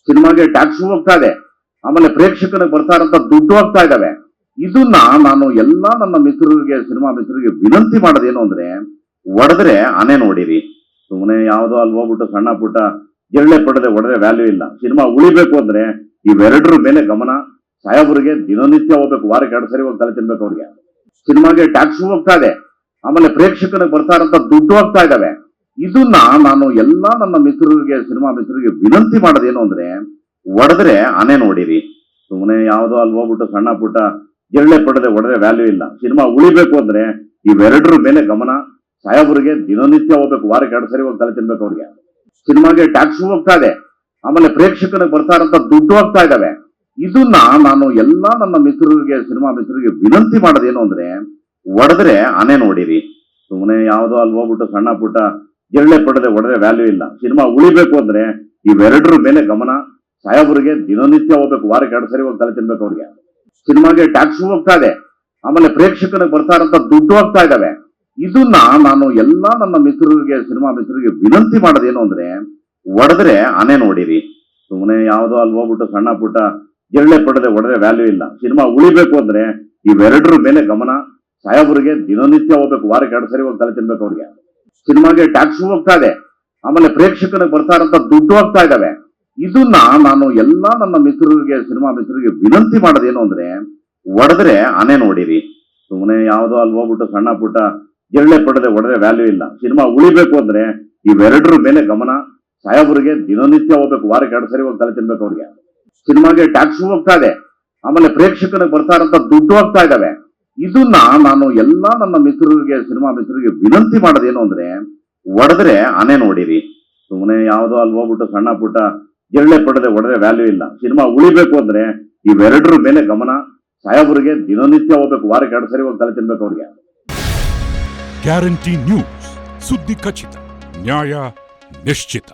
ಸಿನಿಮಾಗೆ ಟ್ಯಾಕ್ಸ್ ಹೋಗ್ತಾ ಇದೆ, ಆಮೇಲೆ ಪ್ರೇಕ್ಷಕನಿಗೆ ಬರ್ತಾ ಇರೋಂಥ ದುಡ್ಡು ಹೋಗ್ತಾ ಇದಾವೆ. ಇದನ್ನ ನಾನು ಎಲ್ಲಾ ನನ್ನ ಮಿತ್ರರಿಗೆ, ಸಿನಿಮಾ ಮಿತ್ರರಿಗೆ ವಿನಂತಿ ಮಾಡೋದೇನು ಅಂದ್ರೆ, ಒಡೆದ್ರೆ ಆನೆ ನೋಡಿರಿ. ಸುಮ್ಮನೆ ಯಾವುದೋ ಅಲ್ಲಿ ಹೋಗ್ಬಿಟ್ಟು ಸಣ್ಣ ಪುಟ್ಟ ಜಿರಳೆ ಪಡೆದೆ ಹೊಡೆದ್ರೆ ವ್ಯಾಲ್ಯೂ ಇಲ್ಲ. ಸಿನಿಮಾ ಉಳಿಬೇಕು ಅಂದ್ರೆ ಇವೆರಡರ ಮೇಲೆ ಗಮನ. ಸಾಹೇಬರಿಗೆ ದಿನನಿತ್ಯ ಹೋಗ್ಬೇಕು, ವಾರಕ್ಕೆ 2 ಸರಿ ಹೋಗಿ ತಲೆ ತಿನ್ಬೇಕು ಅವ್ರಿಗೆ. ಸಿನಿಮಾಗೆ ಟ್ಯಾಕ್ಸ್ ಹೋಗ್ತಾ ಇದೆ, ಆಮೇಲೆ ಪ್ರೇಕ್ಷಕನಿಗೆ ಬರ್ತಾ ಇರೋಂಥ ದುಡ್ಡು ಹೋಗ್ತಾ ಇದಾವೆ. ಇದನ್ನ ನಾನು ಎಲ್ಲಾ ನನ್ನ ಮಿತ್ರರಿಗೆ, ಸಿನಿಮಾ ಮಿತ್ರರಿಗೆ ವಿನಂತಿ ಮಾಡೋದೇನು ಅಂದ್ರೆ, ಒಡೆದ್ರೆ ಆನೆ ನೋಡಿರಿ. ಸುಮ್ಮನೆ ಯಾವುದೋ ಅಲ್ಲಿ ಹೋಗ್ಬಿಟ್ಟು ಸಣ್ಣ ಪುಟ್ಟ ಜಿರಳೆ ಪಡೆದೆ ಹೊಡೆದ್ರೆ ವ್ಯಾಲ್ಯೂ ಇಲ್ಲ. ಸಿನಿಮಾ ಉಳಿಬೇಕು ಅಂದ್ರೆ ಇವೆರಡರ ಮೇಲೆ ಗಮನ. ಸಾಹೇಬರಿಗೆ ದಿನನಿತ್ಯ ಹೋಗ್ಬೇಕು, ವಾರಕ್ಕೆ 2 ಸರಿ ಹೋಗಿ ತಲೆ ತಿನ್ಬೇಕು ಅವ್ರಿಗೆ. ಸಿನಿಮಾಗೆ ಟ್ಯಾಕ್ಸ್ ಹೋಗ್ತಾ ಇದೆ, ಆಮೇಲೆ ಪ್ರೇಕ್ಷಕನಿಗೆ ಬರ್ತಾ ಇರೋಂಥ ದುಡ್ಡು ಹೋಗ್ತಾ ಇದಾವೆ. ಇದನ್ನ ನಾನು ಎಲ್ಲಾ ನನ್ನ ಮಿತ್ರರಿಗೆ, ಸಿನಿಮಾ ಮಿತ್ರರಿಗೆ ವಿನಂತಿ ಮಾಡೋದೇನು ಅಂದ್ರೆ, ಒಡೆದ್ರೆ ಆನೆ ನೋಡಿರಿ. ಸುಮ್ಮನೆ ಯಾವುದೋ ಅಲ್ಲಿ ಹೋಗ್ಬಿಟ್ಟು ಸಣ್ಣ ಪುಟ್ಟ ಜಿರಳೆ ಪಡೆದೆ ಹೊಡೆದ್ರೆ ವ್ಯಾಲ್ಯೂ ಇಲ್ಲ. ಸಿನಿಮಾ ಉಳಿಬೇಕು ಅಂದ್ರೆ ಇವೆರಡರ ಮೇಲೆ ಗಮನ. ಸಾಹೇಬರಿಗೆ ದಿನನಿತ್ಯ ಹೋಗ್ಬೇಕು, ವಾರಕ್ಕೆ 2 ಸರಿ ಹೋಗಿ ತಲೆ ತಿನ್ಬೇಕು ಅವ್ರಿಗೆ. ಸಿನಿಮಾಗೆ ಟ್ಯಾಕ್ಸ್ ಹೋಗ್ತಾ ಇದೆ, ಆಮೇಲೆ ಪ್ರೇಕ್ಷಕನಿಗೆ ಬರ್ತಾ ಇರೋಂಥ ದುಡ್ಡು ಹೋಗ್ತಾ ಇದಾವೆ. ಇದನ್ನ ನಾನು ಎಲ್ಲಾ ನನ್ನ ಮಿತ್ರರಿಗೆ, ಸಿನಿಮಾ ಮಿತ್ರರಿಗೆ ವಿನಂತಿ ಮಾಡೋದೇನು ಅಂದ್ರೆ, ಒಡೆದ್ರೆ ಆನೆ ನೋಡಿರಿ. ಸುಮ್ಮನೆ ಯಾವುದೋ ಅಲ್ಲಿ ಹೋಗ್ಬಿಟ್ಟು ಸಣ್ಣ ಪುಟ್ಟ ಜಿರಳೆ ಪಡೆದೆ ಹೊಡೆದ್ರೆ ವ್ಯಾಲ್ಯೂ ಇಲ್ಲ. ಸಿನಿಮಾ ಉಳಿಬೇಕು ಅಂದ್ರೆ ಇವೆರಡರ ಮೇಲೆ ಗಮನ. ಸಾಹೇಬರಿಗೆ ದಿನನಿತ್ಯ ಹೋಗ್ಬೇಕು, ವಾರಕ್ಕೆ 2 ಸರಿ ಹೋಗಿ ತಲೆ ತಿನ್ಬೇಕು ಅವ್ರಿಗೆ. ಸಿನಿಮಾಗೆ ಟ್ಯಾಕ್ಸ್ ಹೋಗ್ತಾ ಇದೆ, ಆಮೇಲೆ ಪ್ರೇಕ್ಷಕನಿಗೆ ಬರ್ತಾ ಇರೋಂಥ ದುಡ್ಡು ಹೋಗ್ತಾ ಇದಾವೆ. ಇದನ್ನ ನಾನು ಎಲ್ಲಾ ನನ್ನ ಮಿತ್ರರಿಗೆ, ಸಿನಿಮಾ ಮಿತ್ರರಿಗೆ ವಿನಂತಿ ಮಾಡೋದೇನು ಅಂದ್ರೆ, ಒಡೆದ್ರೆ ಆನೆ ನೋಡಿರಿ. ಸುಮ್ಮನೆ ಯಾವುದೋ ಅಲ್ಲಿ ಹೋಗ್ಬಿಟ್ಟು ಸಣ್ಣ ಪುಟ್ಟ ಜಿರಳೆ ಪಡೆದೆ ಹೊಡೆದ್ರೆ ವ್ಯಾಲ್ಯೂ ಇಲ್ಲ. ಸಿನಿಮಾ ಉಳಿಬೇಕು ಅಂದ್ರೆ ಇವೆರಡರ ಮೇಲೆ ಗಮನ. ಸಾಹೇಬರಿಗೆ ದಿನನಿತ್ಯ ಹೋಗ್ಬೇಕು, ವಾರಕ್ಕೆ 2 ಸರಿ ಹೋಗಿ ತಲೆ ತಿನ್ಬೇಕು ಅವ್ರಿಗೆ. ಸಿನಿಮಾಗೆ ಟ್ಯಾಕ್ಸ್ ಹೋಗ್ತಾ ಇದೆ, ಆಮೇಲೆ ಪ್ರೇಕ್ಷಕನಿಗೆ ಬರ್ತಾ ಇರೋಂಥ ದುಡ್ಡು ಹೋಗ್ತಾ ಇದಾವೆ. ಇದನ್ನ ನಾನು ಎಲ್ಲಾ ನನ್ನ ಮಿತ್ರರಿಗೆ, ಸಿನಿಮಾ ಮಿತ್ರರಿಗೆ ವಿನಂತಿ ಮಾಡೋದೇನು ಅಂದ್ರೆ, ಒಡೆದ್ರೆ ಆನೆ ನೋಡಿರಿ. ಸುಮ್ಮನೆ ಯಾವುದೋ ಅಲ್ಲಿ ಹೋಗ್ಬಿಟ್ಟು ಸಣ್ಣ ಪುಟ್ಟ ಜಿರಳೆ ಪಡೆದೆ ಹೊಡೆದ್ರೆ ವ್ಯಾಲ್ಯೂ ಇಲ್ಲ. ಸಿನಿಮಾ ಉಳಿಬೇಕು ಅಂದ್ರೆ ಇವೆರಡರ ಮೇಲೆ ಗಮನ. ಸಾಹೇಬರಿಗೆ ದಿನನಿತ್ಯ ಹೋಗ್ಬೇಕು, ವಾರಕ್ಕೆ 2 ಸರಿ ಹೋಗಿ ತಲೆ ತಿನ್ಬೇಕು ಅವ್ರಿಗೆ. ಗ್ಯಾರಂಟಿ ನ್ಯೂಸ್, ಸುದ್ದಿ ಖಚಿತ, ನ್ಯಾಯ ನಿಶ್ಚಿತ.